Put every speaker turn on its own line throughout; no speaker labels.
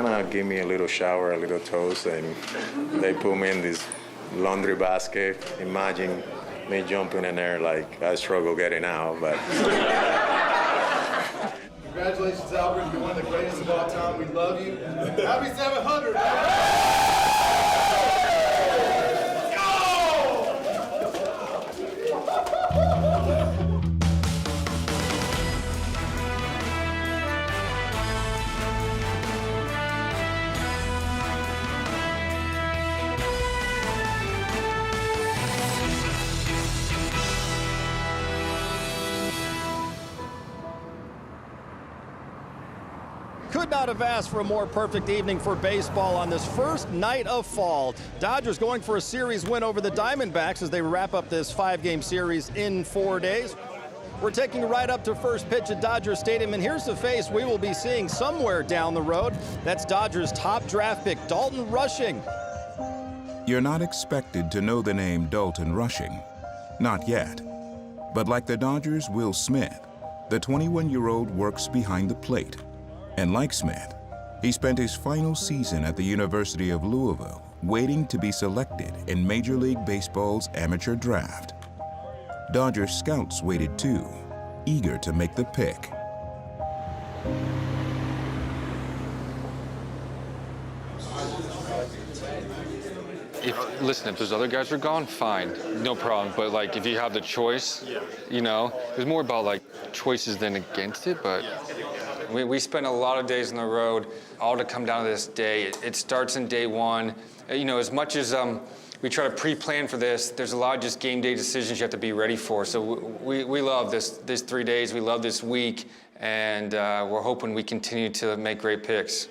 kind of give me a little shower, a little toast, and they put me in this laundry basket. Imagine me jumping in there like I struggle getting out, but.
Congratulations, Albert. You're one of the greatest of all time. We love you. Happy 700!
Could not have asked for a more perfect evening for baseball on this first night of fall. Dodgers going for a series win over the Diamondbacks as they wrap up this 5-game series in 4 days. We're taking a ride up to first pitch at Dodger Stadium, and here's the face we will be seeing somewhere down the road. That's Dodgers' top draft pick, Dalton Rushing.
You're not expected to know the name Dalton Rushing. Not yet. But like the Dodgers' Will Smith, the 21-year-old works behind the plate. And like Smith, he spent his final season at the University of Louisville waiting to be selected in Major League Baseball's amateur draft. Dodger scouts waited too, eager to make the pick.
Listen, if those other guys are gone, fine, no problem. But like, if you have the choice, you know, it's more about like choices than against it. But we spent a lot of days on the road, all to come down to this day. It starts in day one. You know, as much as we try to pre-plan for this, there's a lot of just game day decisions you have to be ready for. So we love this 3 days. We love this week, and we're hoping we continue to make great picks.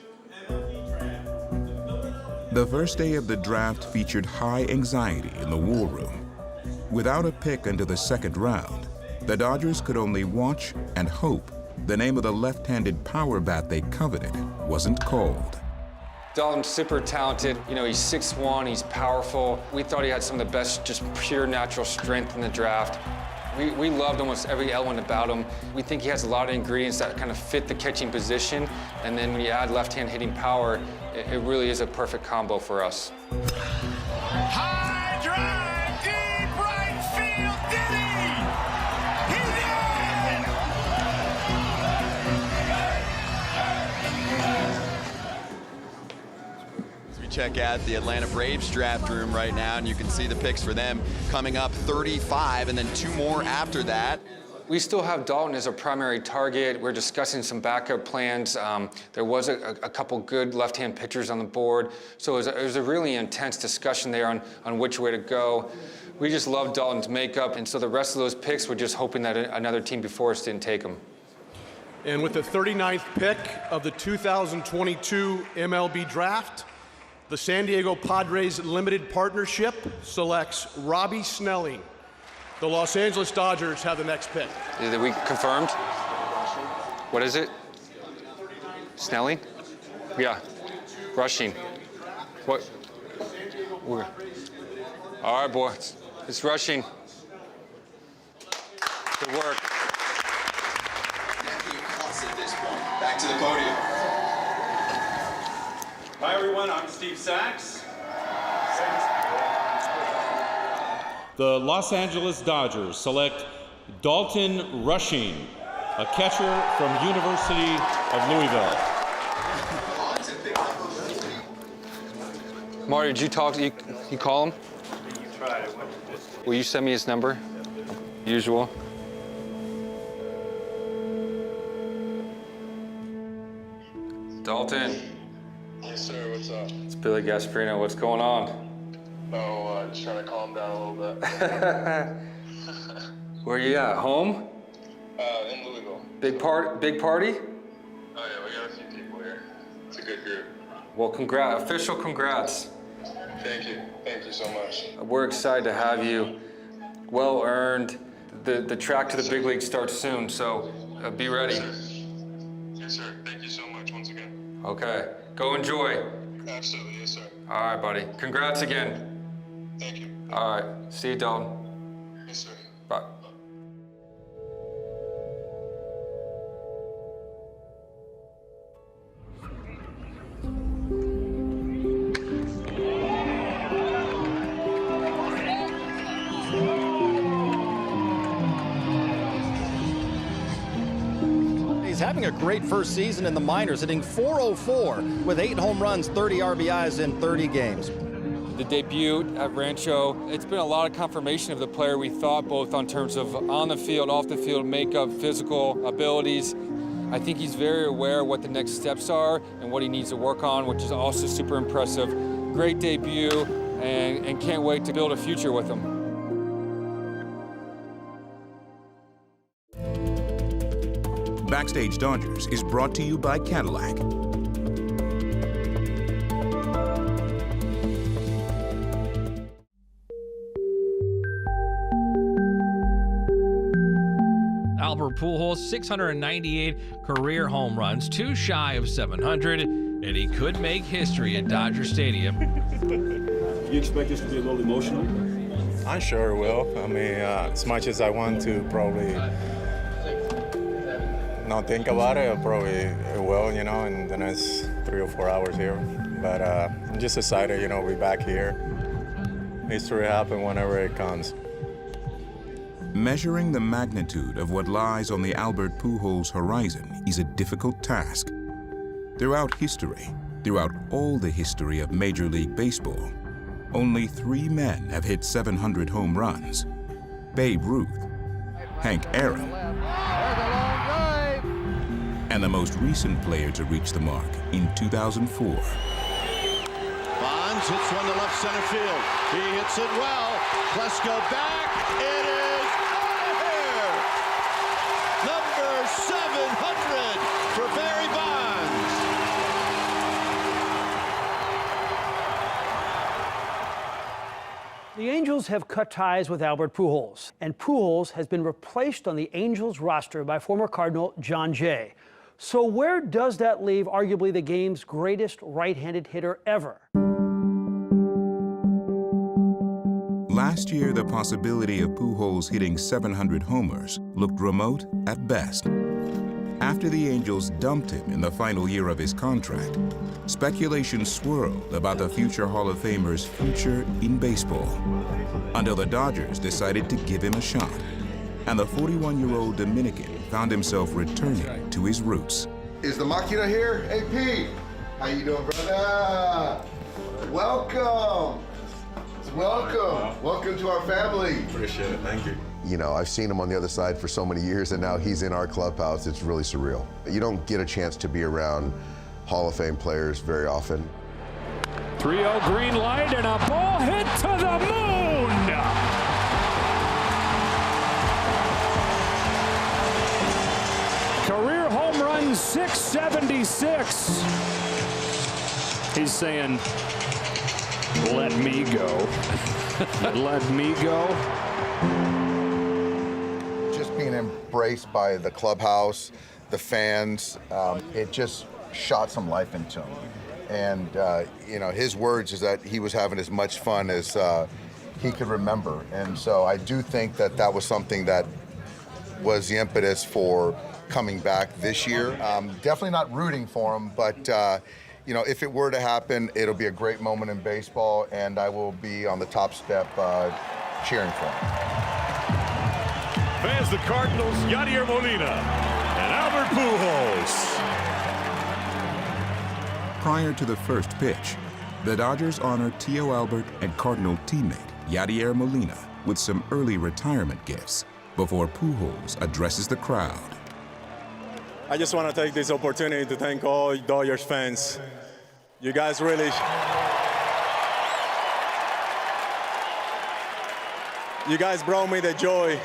The first day of the draft featured high anxiety in the war room. Without a pick into the second round, the Dodgers could only watch and hope the name of the left-handed power bat they coveted wasn't called.
Dalton's super talented. You know, he's 6'1", he's powerful. We thought he had some of the best, just pure natural strength in the draft. We loved almost every element about him. We think he has a lot of ingredients that kind of fit the catching position, and then when you add left-hand hitting power, it really is a perfect combo for us.
High drive, deep right field, did he? He did!
As we check out the Atlanta Braves draft room right now, and you can see the picks for them coming up 35, and then 2 more after that.
We still have Dalton as a primary target. We're discussing some backup plans. There was a couple good left-hand pitchers on the board, so it was a really intense discussion there on which way to go. We just love Dalton's makeup, and so the rest of those picks, we're just hoping that another team before us didn't take them.
And with the 39th pick of the 2022 MLB Draft, the San Diego Padres Limited Partnership selects Robbie Snelling. The Los Angeles Dodgers have the next pick.
Is we confirmed? What is it? Snelling? Yeah. Rushing. What? All right, boy. It's Rushing. Good work.
At this point, back to the podium.
Hi, everyone. I'm Steve Sachs. The Los Angeles Dodgers select Dalton Rushing, a catcher from University of Louisville.
Marty, did you talk? You call him? Will you send me his number? Usual. Dalton.
Yes, sir. What's up?
It's Billy Gasparino. What's going on?
Oh, just trying to calm down a little bit.
Where are you at? Home?
In Louisville.
Big party?
Oh, yeah, we got a few people here. It's a good group.
Well, official congrats.
Thank you so much.
We're excited to have you. Well earned. The track to the big league starts soon, so be ready.
Yes, sir. Thank you so much once again.
Okay, go enjoy.
Absolutely, yes, sir.
All right, buddy. Congrats again.
Thank you.
All right, see you, Dalton.
Yes, sir.
Bye.
having a great first season in the minors, hitting .404 with 8 home runs, 30 RBIs in 30 games.
The debut at Rancho, it's been a lot of confirmation of the player we thought, both on terms of on the field, off the field, makeup, physical abilities. I think he's very aware of what the next steps are and what he needs to work on, which is also super impressive. Great debut, and can't wait to build a future with him.
Backstage Dodgers is brought to you by Cadillac.
Albert Pujols, 698 career home runs, 2 shy of 700, and he could make history at Dodger Stadium.
You expect this to be a little emotional?
I'm sure it will. I mean, as much as I want to probably not think about it, it will, you know, in the next 3 or 4 hours here. But I'm just excited, you know, we're back here. History happens whenever it comes.
Measuring the magnitude of what lies on the Albert Pujols horizon is a difficult task. Throughout history, throughout all the history of Major League Baseball, only 3 men have hit 700 home runs: Babe Ruth, Hank Aaron, and the most recent player to reach the mark in 2004.
Bonds hits one to left center field. He hits it well. Klesko back. It is out of here. Number 700 for Barry Bonds.
The Angels have cut ties with Albert Pujols, and Pujols has been replaced on the Angels roster by former Cardinal John Jay. So where does that leave arguably the game's greatest right-handed hitter ever?
Last year, the possibility of Pujols hitting 700 homers looked remote at best. After the Angels dumped him in the final year of his contract, speculation swirled about the future Hall of Famer's future in baseball, until the Dodgers decided to give him a shot, and the 41-year-old Dominican found himself returning to his roots.
Is the Machina here? Hey, Pete. How you doing, brother? Welcome. Welcome. Welcome to our family.
Appreciate it. Thank you.
You know, I've seen him on the other side for so many years, and now he's in our clubhouse. It's really surreal. You don't get a chance to be around Hall of Fame players very often.
3-0 green light and a ball hit to the moon. Career home run 676. He's saying, let me go. Let me go.
Just being embraced by the clubhouse, the fans, it just shot some life into him. And, you know, his words is that he was having as much fun as he could remember. And so I do think that that was something that was the impetus for coming back this year. Definitely not rooting for him, but you know, if it were to happen, it'll be a great moment in baseball, and I will be on the top step cheering for him.
Fans, the Cardinals, Yadier Molina and Albert Pujols.
Prior to the first pitch, the Dodgers honor Tio Albert and Cardinal teammate Yadier Molina with some early retirement gifts before Pujols addresses the crowd.
I just want to take this opportunity to thank all Dodgers fans. You guys really... You guys brought me the joy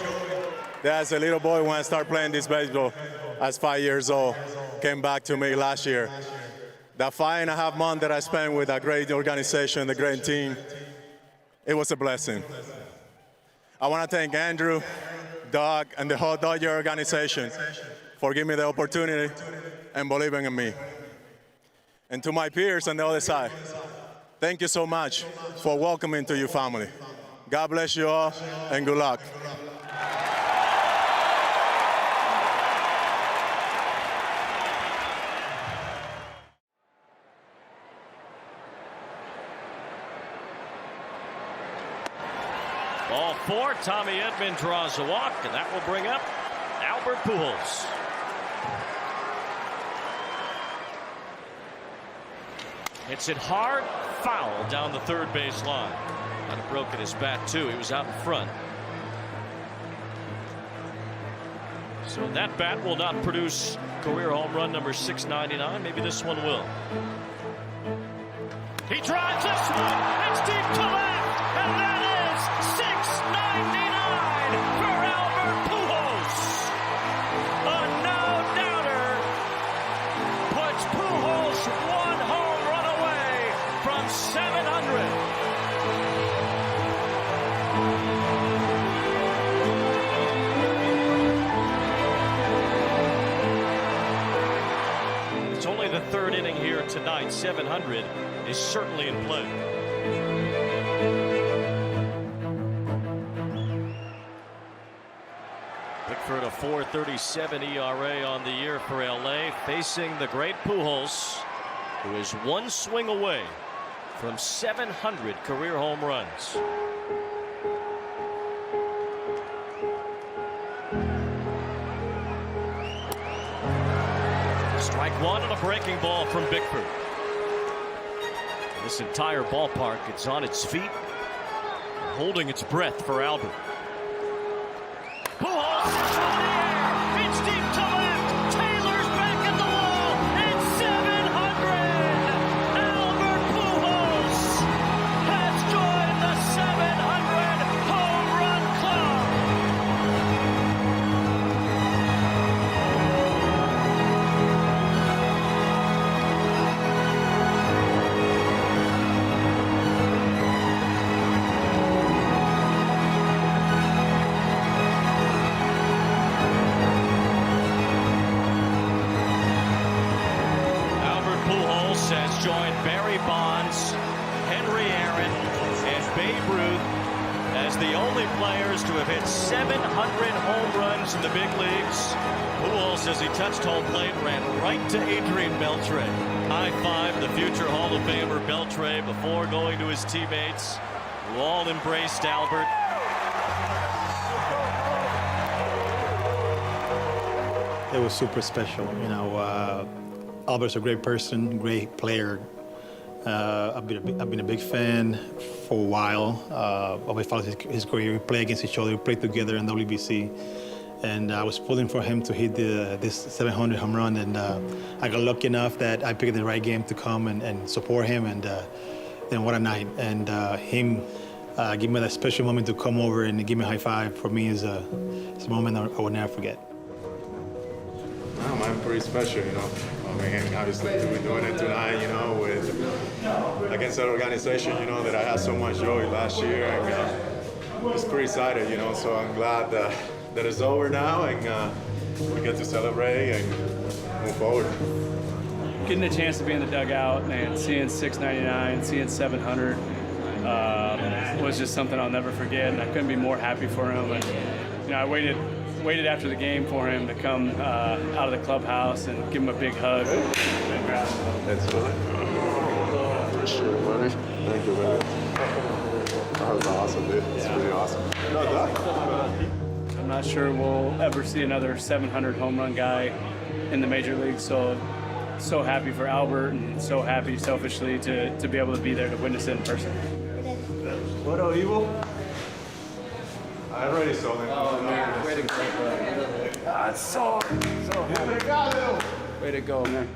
that as a little boy when I started playing this baseball as 5 years old, came back to me last year. That 5.5 months that I spent with a great organization, a great team, it was a blessing. I want to thank Andrew, Doug, and the whole Dodger organization for giving me the opportunity and believing in me. And to my peers on the other side, thank you so much for welcoming to your family. God bless you all, and good luck.
Ball 4, Tommy Edman draws a walk, and that will bring up Albert Pujols.
Hits it hard, foul down the third base line. Might have broken his bat too. He was out in front. So that bat will not produce career home run number 699. Maybe this one will. He drives this one. It's deep to left, and that is 699 for Albert Pujols. A no-doubter puts Pujols one home run away from 700. It's only the third inning here tonight. 700 is certainly in play. Pickford, a 4.37 ERA on the year for LA, facing the great Pujols, who is one swing away from 700 career home runs. Strike one on a breaking ball from Bickford. This entire ballpark is on its feet, holding its breath for Albert. Pujols is in the air. It's deep to left. Taylor's back at the wall. It's 700. Albert Pujols has joined the 700 home run club. Has joined Barry Bonds, Henry Aaron, and Babe Ruth as the only players to have hit 700 home runs in the big leagues. Pujols, as he touched home plate, ran right to Adrian Beltre. High-five the future Hall of Famer Beltre before going to his teammates, who all embraced Albert.
It was super special, you know. Albert's a great person, great player. I've been a big fan for a while. I followed his career. We played against each other. We played together in WBC. And I was pulling for him to hit this 700 home run. And I got lucky enough that I picked the right game to come and support him. And then what a night. And him giving me that special moment to come over and give me a high five, for me is a moment I will never forget.
I'm pretty special, you know. I mean, obviously we're doing it tonight, you know, with against an organization, you know, that I had so much joy last year, and just pretty excited, you know. So I'm glad that it's over now, and we get to celebrate and move forward.
Getting a chance to be in the dugout and seeing 699, seeing 700 was just something I'll never forget, and I couldn't be more happy for him. And you know, I waited after the game for him to come out of the clubhouse and give him a big hug.
That's good. Appreciate it, buddy. Thank you, man. That was awesome, dude. It's pretty awesome.
I'm not sure we'll ever see another 700 home run guy in the major leagues. So happy for Albert, and so happy selfishly to be able to be there to witness it in person.
What are you? I already saw them.
Oh, man. Way to go, bro. So happy. Way to go, man.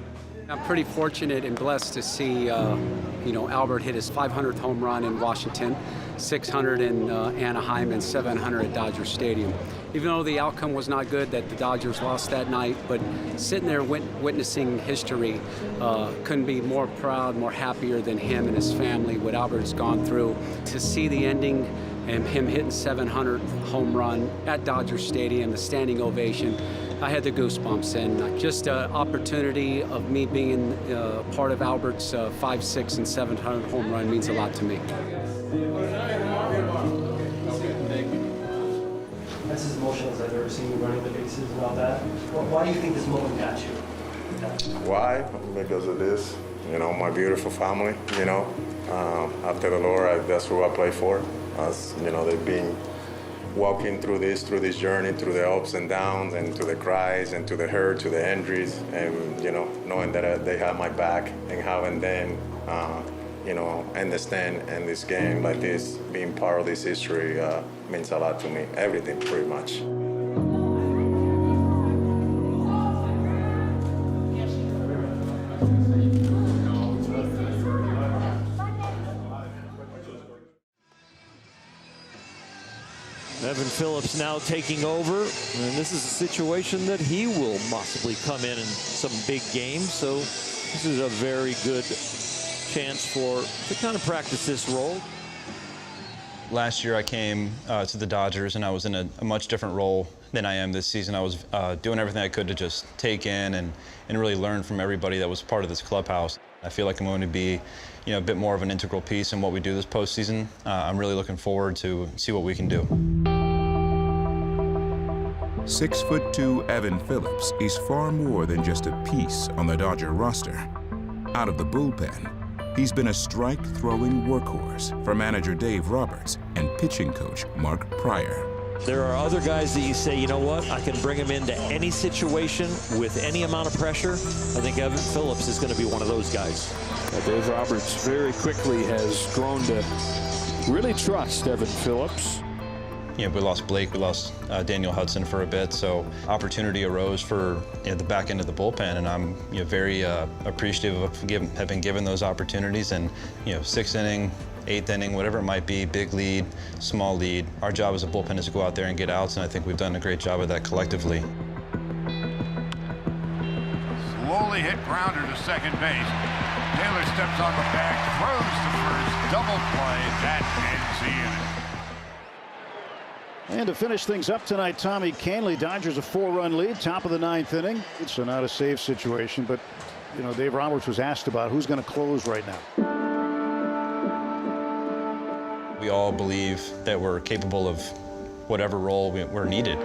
I'm pretty fortunate and blessed to see, Albert hit his 500th home run in Washington, 600 in Anaheim, and 700 at Dodger Stadium. Even though the outcome was not good, that the Dodgers lost that night, but sitting there witnessing history, couldn't be more proud, more happier than him and his family, what Albert's gone through. To see the ending and him hitting 700th home run at Dodger Stadium, the standing ovation, I had the goosebumps, and just an opportunity of me being part of Albert's 5, 6, and 700 home run means a lot to me.
That's as emotional as I've ever seen you running the bases about that. Why do you think this moment got you?
Why? Because of this, my beautiful family, after the Lord, that's who I play for. Us, they've been walking through this journey, through the ups and downs, and to the cries, and to the hurt, to the injuries, and knowing that they have my back, and having them understand in this game like this, being part of this history means a lot to me. Everything, pretty much.
Evan Phillips now taking over, and this is a situation that he will possibly come in some big games. So this is a very good chance to kind of practice this role.
Last year I came to the Dodgers and I was in a much different role than I am this season. I was doing everything I could to just take in and really learn from everybody that was part of this clubhouse. I feel like I'm going to be a bit more of an integral piece in what we do this postseason. I'm really looking forward to see what we can do.
6'2" Evan Phillips is far more than just a piece on the Dodger roster. Out of the bullpen, he's been a strike-throwing workhorse for manager Dave Roberts and pitching coach Mark Pryor.
There are other guys that you say, you know what, I can bring him into any situation with any amount of pressure. I think Evan Phillips is going to be one of those guys.
Dave Roberts very quickly has grown to really trust Evan Phillips.
We lost Blake, we lost Daniel Hudson for a bit, so opportunity arose for the back end of the bullpen, and I'm very appreciative of having given those opportunities. And 6th inning, 8th inning, whatever it might be, big lead, small lead. Our job as a bullpen is to go out there and get outs, and I think we've done a great job of that collectively.
Slowly hit grounder to second base. Taylor steps on the bag, throws to first, double play. That ends the inning.
And to finish things up tonight, Tommy Kahnle, Dodgers a 4-run lead, top of the 9th inning. So not a save situation, but Dave Roberts was asked about who's going to close right now.
We all believe that we're capable of whatever role we're needed.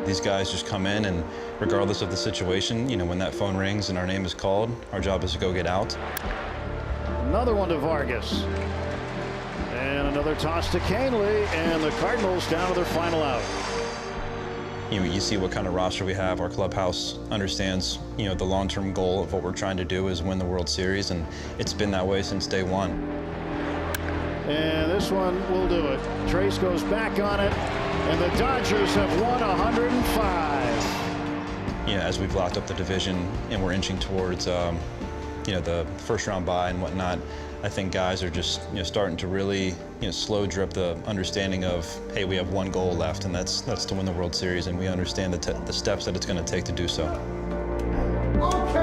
These guys just come in, and regardless of the situation, when that phone rings and our name is called, our job is to go get out.
Another one to Vargas. And another toss to Kahnle, and the Cardinals down to their final out.
You see what kind of roster we have. Our clubhouse understands, the long-term goal of what we're trying to do is win the World Series, and it's been that way since day one.
And this one will do it. Trace goes back on it, and the Dodgers have won 105.
As we've locked up the division and we're inching towards, the first-round bye and whatnot, I think guys are just starting to really slow drip the understanding of, hey, we have one goal left, and that's to win the World Series, and we understand the steps that it's going to take to do so.
Okay.